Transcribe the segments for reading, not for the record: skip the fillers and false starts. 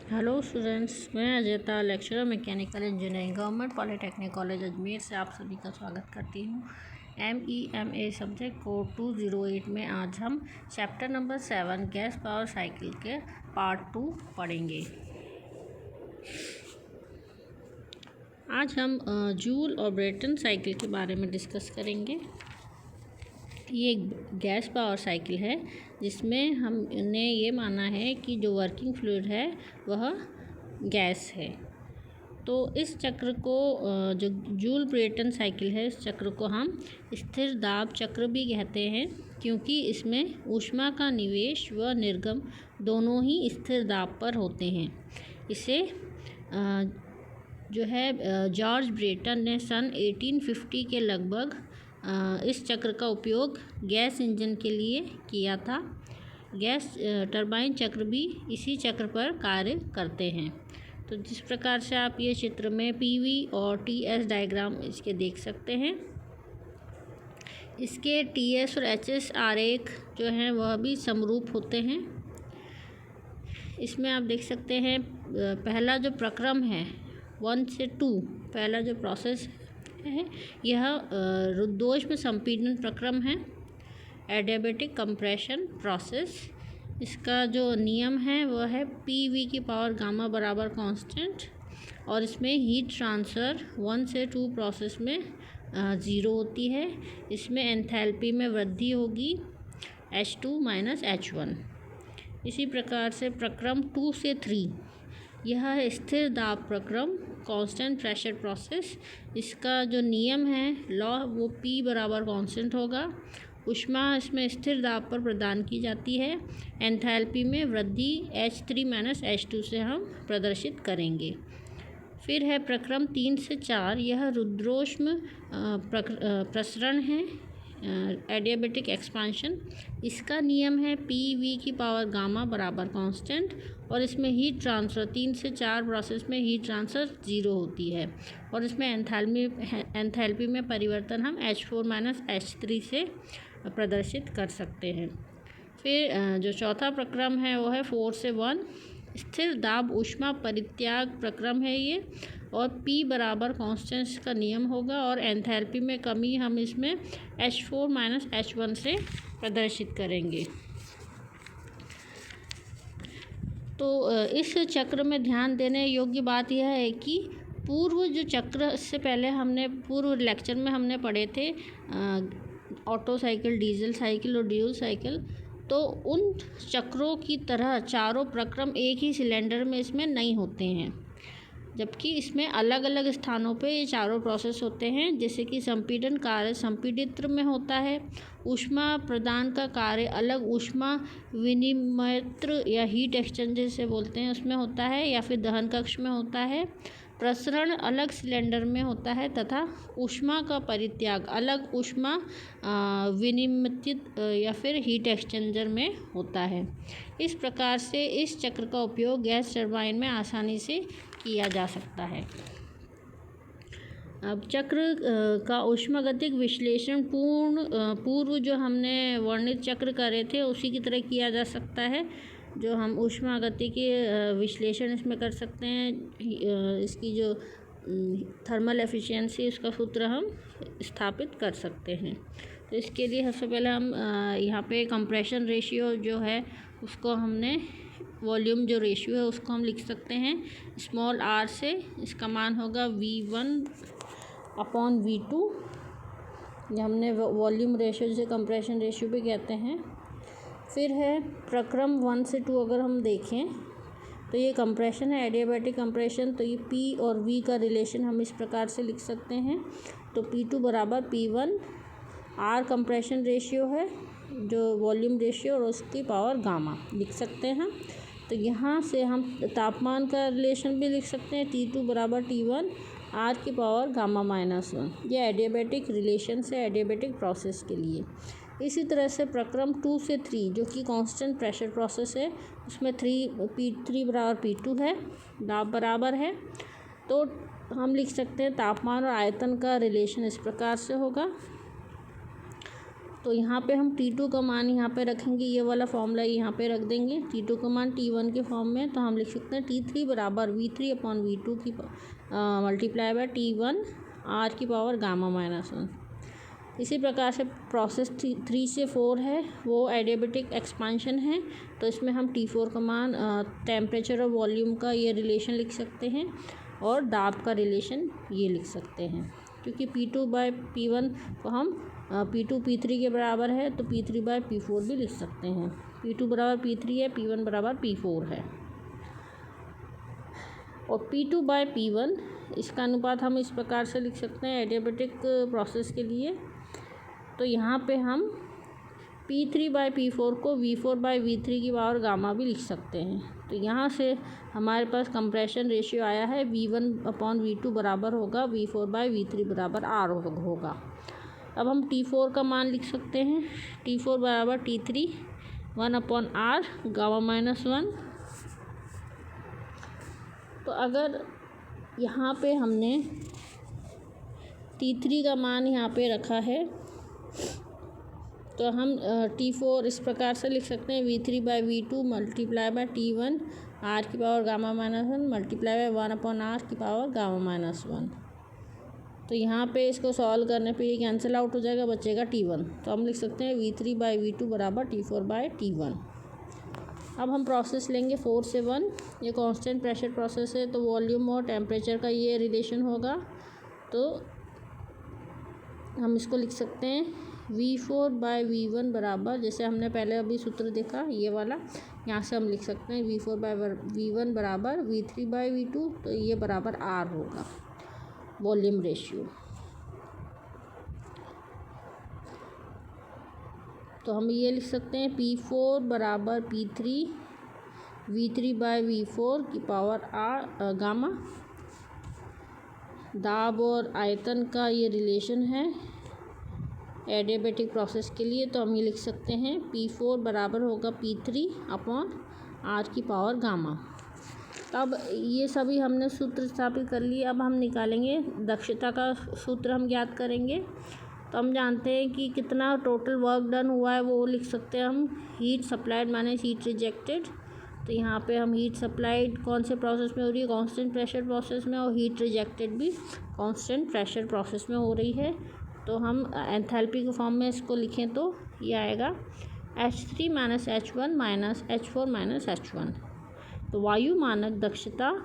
Hello students, मैं Ajayta lecturer mechanical engineering government polytechnic college Ajmer से आप सभी का स्वागत करती हूँ। MEMA सब्जेक्ट कोड 208 में आज हम chapter number 7 gas power cycle के पार्ट 2 पढ़ेंगे। आज हम जूल और ब्रेटन साइकिल के बारे में डिस्कस करेंगे। ये एक गैस पावर साइकिल है जिसमें हमने ये माना है कि जो वर्किंग फ्लूइड है वह गैस है। तो इस चक्र को जो जूल ब्रेटन साइकिल है, इस चक्र को हम स्थिर दाब चक्र भी कहते हैं, क्योंकि इसमें ऊष्मा का निवेश व निर्गम दोनों ही स्थिर दाब पर होते हैं। इसे जो है जॉर्ज ब्रेटन ने सन 1850 के लगभग इस चक्र का उपयोग गैस इंजन के लिए किया था। गैस टरबाइन चक्र भी इसी चक्र पर कार्य करते हैं। तो जिस प्रकार से आप ये चित्र में PV और TS डायग्राम इसके देख सकते हैं, इसके TS और HS आरेख जो हैं वह भी समरूप होते हैं। इसमें आप देख सकते हैं पहला जो प्रक्रम है 1 से 2, पहला जो प्रोसेस है यह रुद्धोष्म संपीड़न प्रक्रम है, एडियाबैटिक कंप्रेशन प्रोसेस। इसका जो नियम है वह है PV की पावर गामा बराबर कांस्टेंट, और इसमें हीट ट्रांसफ़र 1 से 2 प्रोसेस में 0 होती है। इसमें एंथैल्पी में वृद्धि होगी H2 - H1। इसी प्रकार से प्रक्रम 2 से 3, यह है स्थिर दाब प्रक्रम, कांस्टेंट प्रेशर प्रोसेस। इसका जो नियम है लॉ वो P बराबर कांस्टेंट होगा। ऊष्मा इसमें स्थिर दाब पर प्रदान की जाती है। एंथैल्पी में वृद्धि H3 - H2 से हम प्रदर्शित करेंगे। फिर है प्रक्रम 3 से 4, यह रुद्धोष्म प्रसरण है, एडियाबैटिक एक्सपांशन। इसका नियम है PV की पावर गामा बराबर कांस्टेंट, और इसमें हीट ट्रांसफ़र 3 से 4 प्रोसेस में हीट ट्रांसफ़र 0 होती है, और इसमें एंथैल्पी में परिवर्तन हम H4 - H3 से प्रदर्शित कर सकते हैं। फिर जो चौथा प्रक्रम है वो है 4 से 1, स्थिर दाब ऊष्मा परित्याग प्रक्रम है ये, और P बराबर कांस्टेंट का नियम होगा, और एंथैल्पी में कमी हम इसमें H4 - H1 से प्रदर्शित करेंगे। तो इस चक्र में ध्यान देने योग्य बात यह है कि पूर्व जो चक्र, इससे पहले हमने पूर्व लेक्चर में हमने पढ़े थे ऑटो साइकिल, डीजल साइकिल और ड्यूल साइकिल। तो उन चक्रों की तरह चारों प्रक्रम एक ही सिलेंडर में इसमें नहीं होते हैं, जबकि इसमें अलग अलग स्थानों पे ये चारों प्रोसेस होते हैं। जैसे कि संपीड़न कार्य संपीड़ित्र में होता है, ऊष्मा प्रदान का कार्य अलग ऊष्मा विनिमयत्र या हीट एक्सचेंजर से बोलते हैं उसमें होता है, या फिर दहन कक्ष में होता है। प्रसरण अलग सिलेंडर में होता है, तथा ऊष्मा का परित्याग अलग ऊष्मा विनिमयित या फिर हीट एक्सचेंजर में होता है। इस प्रकार से इस चक्र का उपयोग गैस टरबाइन में आसानी से किया जा सकता है। अब चक्र का ऊष्मागतिक विश्लेषण पूर्व जो हमने वर्णित चक्र करे थे उसी की तरह किया जा सकता है। जो हम ऊष्मागतिकी विश्लेषण इसमें कर सकते हैं, इसकी जो थर्मल एफिशिएंसी उसका सूत्र हम स्थापित कर सकते हैं। तो इसके लिए सबसे पहले हम यहाँ पे कंप्रेशन रेशियो जो है उसको हमने, वॉल्यूम जो रेशियो है उसको हम लिख सकते हैं स्मॉल r से। इसका मान होगा V1/V2। ये हमने वॉल्यूम रेशियो जिसे कंप्रेशन रेशियो भी कहते हैं। फिर है प्रक्रम 1 से 2, अगर हम देखें तो ये कंप्रेशन है, एडियाबैटिक कंप्रेशन। तो ये P और V का रिलेशन हम इस प्रकार से लिख सकते हैं। तो P2 बराबर P1, R कंप्रेशन रेशियो है जो वॉल्यूम रेशियो, और उसकी पावर गामा लिख सकते हैं। तो यहाँ से हम तापमान का रिलेशन भी लिख सकते हैं, T2 बराबर T1, R की पावर गामा -1। ये एडियाबैटिक रिलेशन से एडियाबैटिक प्रोसेस के लिए। इसी तरह से प्रक्रम 2 से 3 जो कि कांस्टेंट प्रेशर प्रोसेस है, उसमें P3 बराबर P2 है, दाब बराबर है। तो हम लिख सकते हैं तापमान और आयतन का रिलेशन इस प्रकार से होगा। तो यहाँ पे हम T2 का मान यहाँ पे रखेंगे, ये वाला फॉर्मूला यहाँ पे रख देंगे। T2 का मान T1 के फॉर्म में, तो हम लिख सकते हैं T3 बराबर V3 अपॉन V2 की मल्टीप्लाई बाय T1 R की पावर गामा माइनस 1। इसी प्रकार से प्रोसेस 3 से 4 है, वो एडियाबेटिक एक्सपांशन है, तो इसमें हम T4 का मान टेम्परेचर और वॉल्यूम का ये रिलेशन लिख सकते हैं और दाब का रिलेशन ये लिख सकते हैं। क्योंकि P2 बाय P1 को हम P2 P3 के बराबर है, तो P3 बाय P4 भी लिख सकते हैं। P2 बराबर P3 है, P1 बराबर P4 है। और P2 बाय P1 इसका अनुपात हम इस प्रकार से लिख सकते हैं एडियाबेटिक प्रोसेस के लिए। तो यहाँ पे हम P3 बाय P4 को V4 बाय V3 की पावर गामा भी लिख सकते हैं। तो यहाँ से हमारे पास कंप्रेशन रेशियो आया है V1 अपॉन V2 बराबर होगा V4 बाय V3 बराबर R होगा। अब हम T4 का मान लिख सकते हैं, T4 बराबर T3 1 upon R gamma minus 1। तो अगर यहाँ पे हमने T3 का मान यहाँ पे रखा है, तो हम T4 इस प्रकार से लिख सकते हैं V3 by V2 multiply by T1 R की power gamma minus 1 multiply by 1 upon R की पावर गामा माइनस 1। तो यहाँ पे इसको सॉल्व करने पे ये कैंसिल आउट हो जाएगा, बचेगा T1। तो हम लिख सकते हैं V3 बाय V2 बराबर T4 बाय T1। अब हम प्रोसेस लेंगे 4 से 1। ये कांस्टेंट प्रेशर प्रोसेस है, तो वॉल्यूम और टेम्परेचर का ये रिलेशन होगा। तो हम इसको लिख सकते हैं V4 बाय V1 बराबर, जैसे हमने पहले अभी सूत्र देखा ये वाला, यहाँ से हम लिख सकते हैं V4 बाय V1 बराबर V3 बाय V2, तो ये बराबर R होगा वॉल्यूम रेशियो। तो हम ये लिख सकते हैं P4 बराबर P3 V3 बाय V4 की पावर R गामा। दाब और आयतन का ये रिलेशन है एडियाबेटिक प्रोसेस के लिए, तो हम ये लिख सकते हैं P4 बराबर होगा P3 अपॉन R की पावर गामा। अब ये सभी हमने सूत्र स्थापित कर लिए। अब हम निकालेंगे दक्षता का सूत्र, हम ज्ञात करेंगे। तो हम जानते हैं कि कितना टोटल वर्क डन हुआ है, वो लिख सकते हैं हम heat supplied minus heat rejected. तो यहाँ पे हम हीट सप्लाइड कौन से प्रोसेस में हो रही है, कांस्टेंट प्रेशर प्रोसेस में, और हीट रिजेक्टेड भी कांस्टेंट प्रेशर प्रोसेस में हो रही है। तो हम एंथैल्पी के फॉर्म में इसको लिखें तो ये आएगा H3 minus H1 minus H4 minus H1। तो वायु मानक दक्षता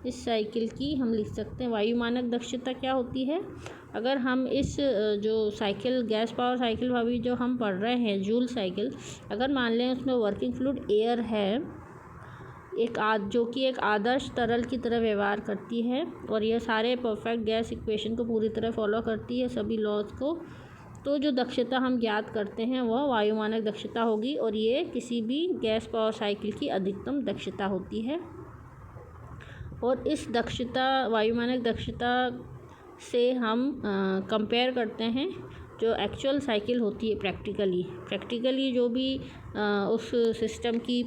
इस साइकिल की हम लिख सकते हैं। वायु मानक दक्षता क्या होती है, अगर हम इस जो साइकिल गैस पावर साइकिल अभी जो हम पढ़ रहे हैं जूल साइकिल, अगर मान लें उसमें वर्किंग फ्लूइड एयर है, जो कि एक आदर्श तरल की तरह व्यवहार करती है, और यह सारे परफेक्ट गैस इक्वेशन को पूरी तरह फॉलो करती है, सभी लॉज को, तो जो दक्षता हम ज्ञात करते हैं वह वायु मानक दक्षता होगी। और ये किसी भी गैस पावर साइकिल की अधिकतम दक्षता होती है। और इस दक्षता वायु मानक दक्षता से हम कंपेयर करते हैं जो एक्चुअल साइकिल होती है प्रैक्टिकली जो भी उस सिस्टम की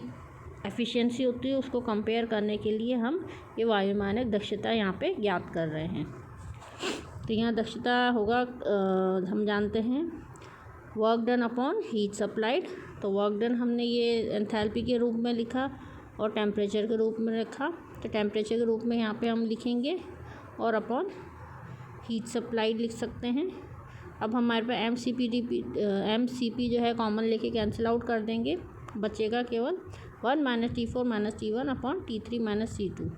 एफिशिएंसी होती है, उसको कंपेयर करने के लिए हम ये वायु मानक दक्षता यहाँ पे ज्ञात कर रहे हैं। तो यहाँ दक्षता होगा हम जानते हैं work done upon heat supplied. तो वर्क डन हमने ये एंथैल्पी के रूप में लिखा और टेम्परेचर के रूप में रखा। तो टेम्परेचर के रूप में यहाँ पे हम लिखेंगे और अपॉन हीट सप्लाइड लिख सकते हैं। अब हमारे पास MCP जो है कॉमन लेके कैंसिल आउट कर देंगे, बचेगा केवल 1 minus T4 minus T1 upon T3 minus T2।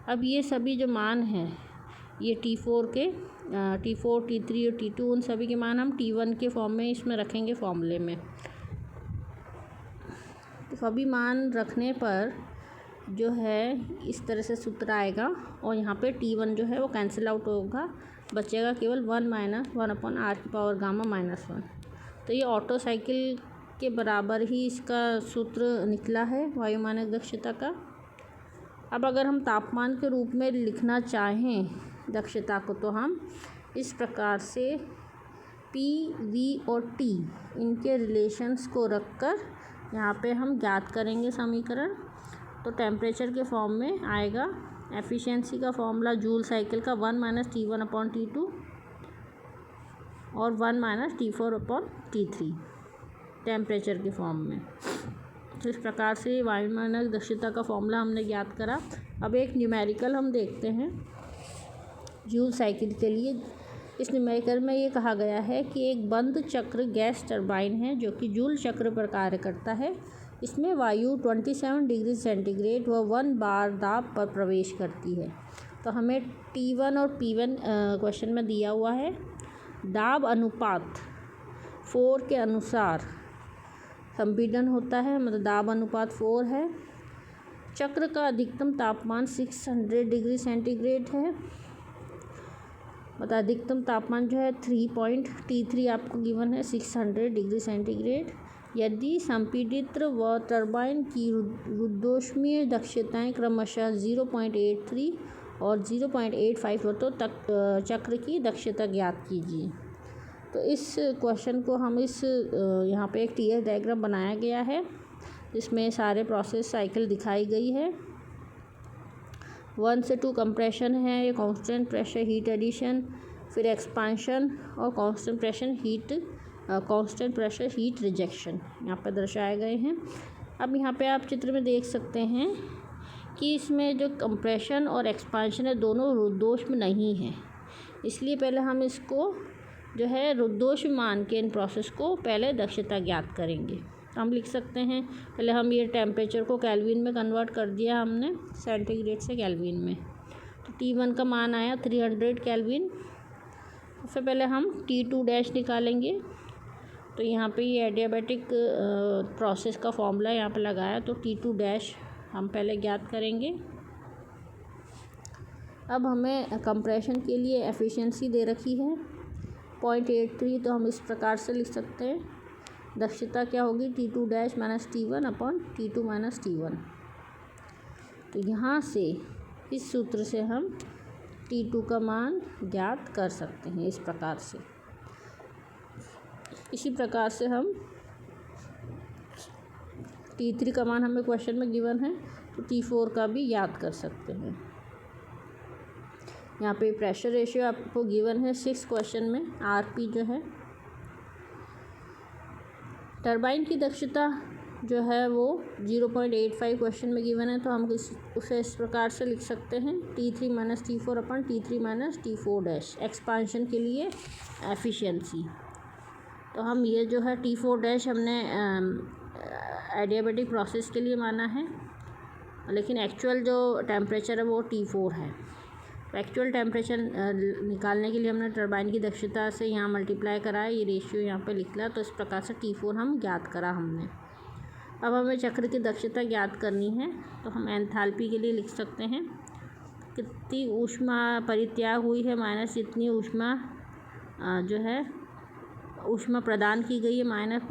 अब ये सभी जो मान हैं ये T4 T3 और T2 उन सभी के मान हम T1 के फॉर्म में इसमें रखेंगे फॉर्मूले में। तो सभी मान रखने पर जो है इस तरह से सूत्र आएगा और यहाँ पे T1 जो है वो कैंसिल आउट होगा, बचेगा केवल 1 माइनस 1 अपॉन R की पावर गामा माइनस 1। तो ये ऑटो साइकिल के बराबर ही इसका सूत्र निकला है वायु मानक दक्षता का। अब अगर हम तापमान के रूप में लिखना चाहें दक्षता को, तो हम इस प्रकार से P, V और T इनके रिलेशंस को रखकर यहाँ पे हम ज्ञात करेंगे समीकरण। तो टेम्परेचर के फॉर्म में आएगा, एफिशिएंसी का फॉर्मूला जूल साइकिल का 1 माइनस T1 अपॉन T2 और 1 माइनस T4/T3 टेम्परेचर के फॉर्म में। तो इस प्रकार से वायुमानक दक्षता का फॉर्मूला हमने ज्ञात करा। अब एक न्यूमेरिकल हम देखते हैं जूल साइकिल के लिए। इस न्यूमेरिकल में ये कहा गया है कि एक बंद चक्र गैस टरबाइन है जो कि जूल चक्र पर कार्य करता है। इसमें वायु 27 डिग्री सेंटीग्रेड व 1 बार दाब पर प्रवेश करती है। तो हमें T1 और P1 क्वेश्चन में दिया हुआ है। दाब अनुपात 4 के अनुसार संपीड़न होता है, मतलब दाब अनुपात 4 है। चक्र का अधिकतम तापमान 600 डिग्री सेंटीग्रेड है, मतलब अधिकतम तापमान जो है T3 आपको गिवन है 600 डिग्री सेंटीग्रेड। यदि संपीड़ित व टरबाइन की रुद्धोष्मीय दक्षताएं क्रमशः 0.83 और 0.85 हो तो चक्र की दक्षता ज्ञात कीजिए। तो इस क्वेश्चन को हम यहाँ पे एक TS डायग्राम बनाया गया है जिसमें सारे प्रोसेस साइकिल दिखाई गई है। 1 से 2 कंप्रेशन है, ये कांस्टेंट प्रेशर हीट एडिशन, फिर एक्सपांशन और कांस्टेंट प्रेशर हीट रिजेक्शन यहाँ पर दर्शाए गए हैं। अब यहाँ पे आप चित्र में देख सकते हैं कि इसमें जो कंप्रेशन और एक्सपांशन है दोनों रुद्धोष्म नहीं है, इसलिए पहले हम इसको जो है रुद्धोष्म मान के इन प्रोसेस को पहले दक्षता ज्ञात करेंगे। हम लिख सकते हैं, पहले हम ये टेम्परेचर को केल्विन में कन्वर्ट कर दिया हमने, सेंटीग्रेड से केल्विन में। तो T1 का मान आया 300 केल्विन। उससे पहले हम T2 डैश निकालेंगे। तो यहाँ पे ये एडियाबैटिक प्रोसेस का फॉर्मूला यहाँ पे लगाया, तो T2 डैश हम पहले ज्ञात करेंगे। अब हमें कंप्रेशन के लिए एफिशिएंसी दे रखी है 0.83, तो हम इस प्रकार से लिख सकते हैं दक्षता क्या होगी T2 dash minus T1/T2 minus T1। तो यहाँ से इस सूत्र से हम T2 का मान ज्ञात कर सकते हैं इस प्रकार से। इसी प्रकार से हम T3 का मान हमें क्वेश्चन में गिवन है, तो T4 का भी याद कर सकते हैं। यहाँ पे प्रेशर रेशियो आपको गिवन है 6 क्वेश्चन में, RP जो है। टरबाइन की दक्षता जो है वो 0.85 क्वेश्चन में गिवन है, तो हम उसे इस प्रकार से लिख सकते हैं T3 minus T4/T3 minus T4 dash. Expansion के लिए एफिशिएंसी, तो हम ये जो है T4 डैश हमने एडियाबैटिक प्रोसेस के लिए माना है, लेकिन एक्चुअल जो टेम्परेचर है वो T4 है। तो एक्चुअल टेम्परेचर निकालने के लिए हमने टरबाइन की दक्षता से यहाँ मल्टीप्लाई करा है, ये रेशियो यहाँ पे लिखला, तो इस प्रकार से T4 हम ज्ञात करा हमने। अब हमें चक्र की दक्षता ज्ञात करनी है, तो हम एंथैल्पी के लिए लिख सकते हैं कितनी ऊष्मा परित्याग हुई है माइनस जितनी ऊष्मा जो है ऊष्मा प्रदान की गई है minus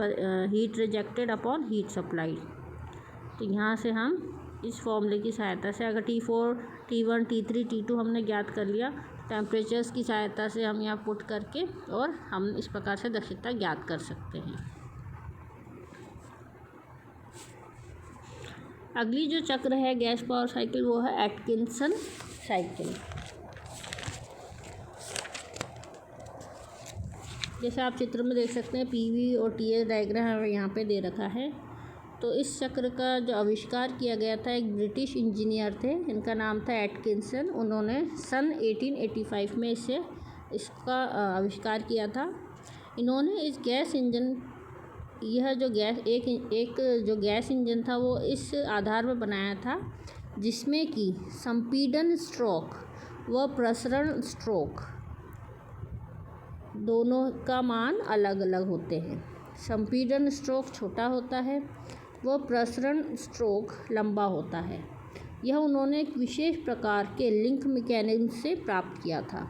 heat rejected upon heat supplied. तो यहाँ से हम इस फॉर्मूले की सहायता से, अगर T4, T1, T3, T2 हमने ज्ञात कर लिया, टेम्परेचर्स की सहायता से हम यहाँ पुट करके और हम इस प्रकार से दक्षता ज्ञात कर सकते हैं। अगली जो चक्र है गैस पावर साइकिल वो है एटकिंसन साइकिल। जैसे आप चित्र में देख सकते हैं PV और TS डायग्राम यहाँ पे दे रखा है। तो इस चक्र का जो आविष्कार किया गया था एक ब्रिटिश इंजीनियर थे, इनका नाम था एटकिंसन। उन्होंने सन 1885 में इसका आविष्कार किया था। इन्होंने इस गैस इंजन यह जो गैस इंजन था वो इस आधार पर बनाया था जिसमें कि संपीड़न स्ट्रोक व प्रसरण स्ट्रोक दोनों का मान अलग अलग होते हैं। संपीड़न स्ट्रोक छोटा होता है, वह प्रसरण स्ट्रोक लंबा होता है। यह उन्होंने एक विशेष प्रकार के लिंक मैकेनिज्म से प्राप्त किया था,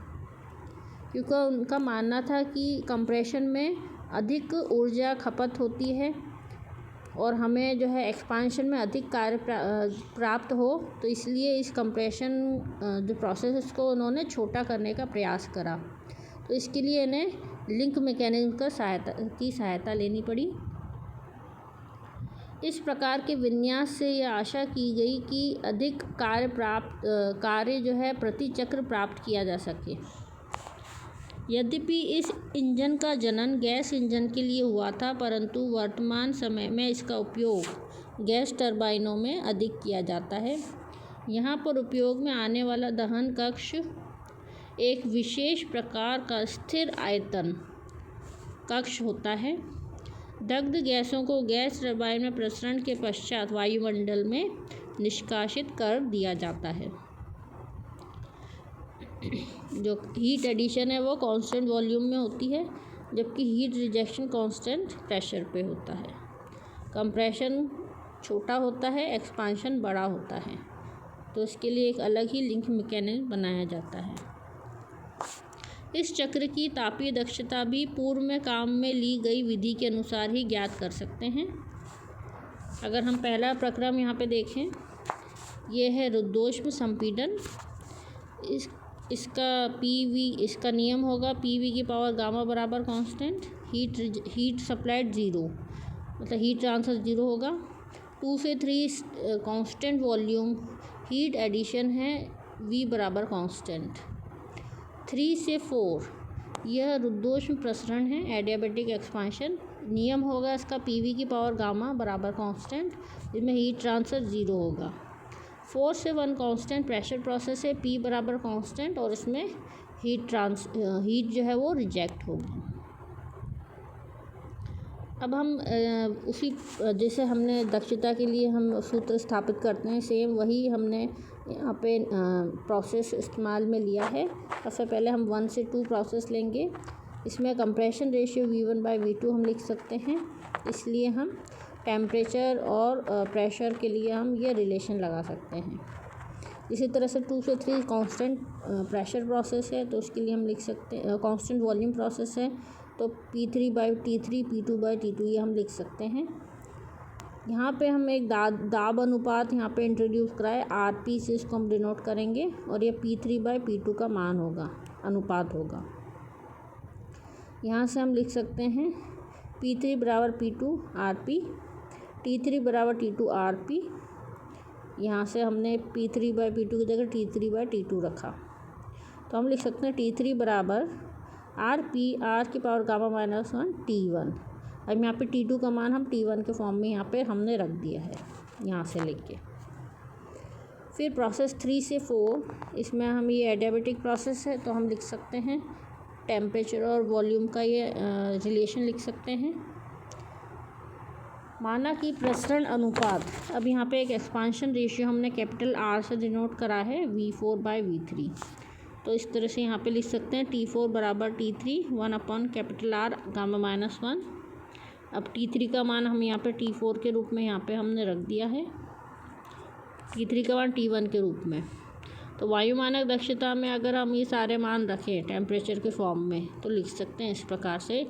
क्योंकि उनका मानना था कि कंप्रेशन में अधिक ऊर्जा खपत होती है और हमें जो है एक्सपांशन में अधिक कार्य प्राप्त हो, तो इसलिए इस कंप्रेशन जो प्रोसेस उसको उन्होंने छोटा करने का प्रयास करा। तो इसके लिए इन्हें लिंक मैकेनिज्म की सहायता लेनी पड़ी। इस प्रकार के विन्यास से यह आशा की गई कि अधिक कार्य जो है प्रति चक्र प्राप्त किया जा सके। यद्यपि इस इंजन का जनन गैस इंजन के लिए हुआ था, परंतु वर्तमान समय में इसका उपयोग गैस टरबाइनों में अधिक किया जाता है। यहाँ पर उपयोग में आने वाला दहन कक्ष एक विशेष प्रकार का स्थिर आयतन कक्ष होता है। दग्ध गैसों को गैस टरबाइन में प्रसरण के पश्चात वायुमंडल में निष्कासित कर दिया जाता है। जो हीट एडिशन है वो कांस्टेंट वॉल्यूम में होती है, जबकि हीट रिजेक्शन कांस्टेंट प्रेशर पे होता है। कंप्रेशन छोटा होता है, एक्सपांशन बड़ा होता है, तो इसके लिए एक अलग ही लिंक मैकेनिज्म बनाया जाता है। इस चक्र की तापीय दक्षता भी पूर्व में काम में ली गई विधि के अनुसार ही ज्ञात कर सकते हैं। अगर हम पहला प्रक्रम यहाँ पे देखें, ये है रुद्धोष्म संपीड़न। इसका नियम होगा PV की पावर गामा बराबर कांस्टेंट, हीट सप्लाइड ज़ीरो, मतलब हीट ट्रांसफर ज़ीरो होगा। 2 से 3 कांस्टेंट वॉल्यूम, हीट एडिशन है V बराबर कांस्टेंट। 3 से 4 यह रुद्धोष्म प्रसरण है, एडियाबैटिक एक्सपांशन। नियम होगा इसका PV की पावर गामा बराबर कांस्टेंट, जिसमें हीट ट्रांसफर ज़ीरो होगा। 4 से 1 कांस्टेंट प्रेशर प्रोसेस है, P बराबर कांस्टेंट, और इसमें हीट जो है वो रिजेक्ट होगी। अब हम उसी जैसे हमने दक्षता के लिए हम सूत्र स्थापित करते हैं, सेम वही हमने यहाँ पे प्रोसेस इस्तेमाल में लिया है। सबसे पहले हम 1 से 2 प्रोसेस लेंगे। इसमें कंप्रेशन रेशियो V1/V2 हम लिख सकते हैं, इसलिए हम टेम्परेचर और प्रेशर के लिए हम ये रिलेशन लगा सकते हैं। इसी तरह से 2 से 3 कांस्टेंट प्रेशर प्रोसेस है, तो उसके लिए हम लिख सकते हैं कांस्टेंट वॉल्यूम प्रोसेस है, तो P3/T3 P2/T2 ये हम लिख सकते हैं। यहाँ पे हम एक दाब अनुपात यहाँ पे इंट्रोड्यूस कराए, RP से इसको हम डिनोट करेंगे, और ये P3/P2 का मान होगा, अनुपात होगा। यहाँ से हम लिख सकते हैं P3 बराबर P2 RP, T3 बराबर T2 RP। यहाँ से हमने P3/P2 की जगह T3/T2 रखा, तो हम लिख सकते हैं T3 बराबर RP R की पावर गामा -1 T1। अब यहाँ पे T2 का मान हम T1 के फॉर्म में यहाँ पे हमने रख दिया है, यहाँ से लेके। फिर प्रोसेस 3 से 4, इसमें हम ये एडियाबैटिक प्रोसेस है, तो हम लिख सकते हैं टेम्परेचर और वॉल्यूम का ये रिलेशन लिख सकते हैं। माना कि प्रसरण अनुपात, अब यहाँ पे एक एक्सपांशन रेशियो हमने कैपिटल R से डिनोट करा है V4/V3, तो इस तरह से यहाँ पे लिख सकते हैं T4 बराबर T3 1/R गामा -1। अब T3 का मान हम यहाँ पे T4 के रूप में यहाँ पे हमने रख दिया है, T3 का मान T1 के रूप में। तो वायुमानक दक्षता में अगर हम ये सारे मान रखें टेम्परेचर के फॉर्म में, तो लिख सकते हैं इस प्रकार से,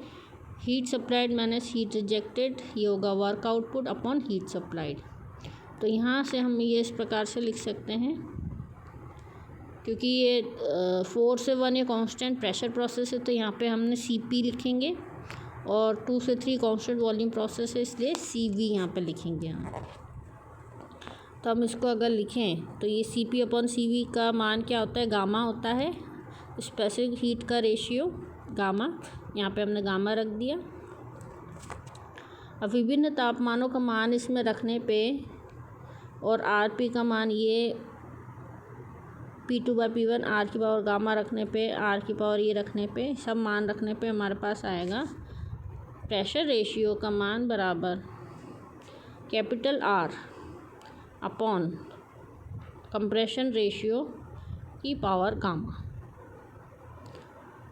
heat supplied minus heat rejected, ये होगा work output upon heat supplied. तो यहाँ से हम ये इस प्रकार से लिख सकते हैं, क्योंकि ये 4 से 1 ये कांस्टेंट प्रेशर प्रोसेस है, तो यहाँ पे हमने CP लिखेंगे, और 2 से 3 कांस्टेंट वॉल्यूम प्रोसेस है, इसलिए CV यहाँ पे लिखेंगे हम। तो हम इसको अगर लिखें तो ये CP/CV का मान क्या होता है, गामा होता है, स्पेसिफिक हीट का रेशियो गामा, यहाँ पे हमने गामा रख दिया। अब विभिन्न तापमानों का मान इसमें रखने पे और RP का मान ये P2/P1 R की पावर गामा रखने पे, R की पावर ये रखने पे, सब मान रखने पे हमारे पास आएगा प्रेशर रेशियो का मान बराबर capital R upon compression ratio की पावर गामा।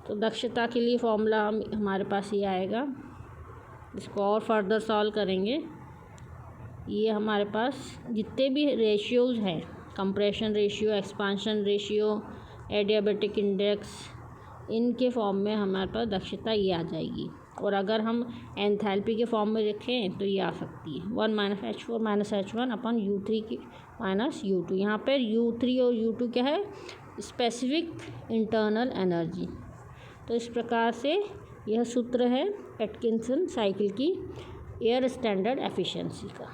तो दक्षता के लिए फॉर्मूला हमारे पास ये आएगा। इसको और फर्दर सॉल्व करेंगे, ये हमारे पास जितने भी रेशियोज़ हैं, compression ratio, expansion ratio, adiabatic index, इनके फॉर्म में हमारे पास दक्षता ये आ जाएगी। और अगर हम एंथैल्पी के फॉर्म में रखें तो ये आ सकती है 1 - H4 - H1 अपन U3 की -U2। यहाँ पर U3 और U2 क्या है, स्पेसिफिक इंटरनल एनर्जी। तो इस प्रकार से यह सूत्र है एटकिंसन साइकिल की एयर स्टैंडर्ड एफिशिएंसी का।